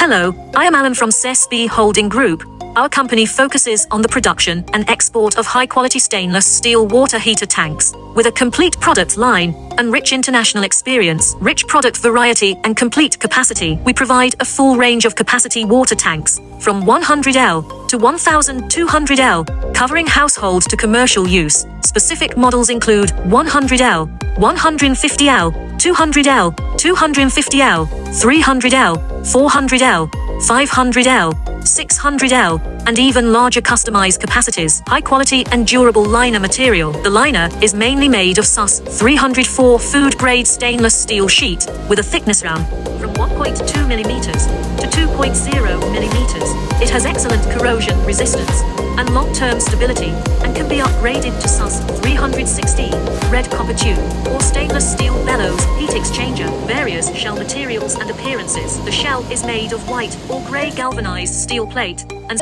Hello, I am Alan from CSP Holding Group. Our company focuses on the production and export of high-quality stainless steel water heater tanks. With a complete product line and rich international experience, rich product variety and complete capacity, we provide a full range of capacity water tanks from 100L to 1200L, covering household to commercial use. Specific models include 100L, 150L, 200L, 250L, 300L, 400L, 500L, 600L, and even larger customized capacities. High quality and durable liner material. The liner is mainly made of SS304 food-grade stainless steel sheet with a thickness from 1.2 millimeters to 2.0 millimeters. It has excellent corrosion resistance and long-term stability and can be upgraded to SS316 red copper tube or stainless steel bellows heat exchanger. Various shell materials and appearances. The shell is made of white or gray galvanized steel plate and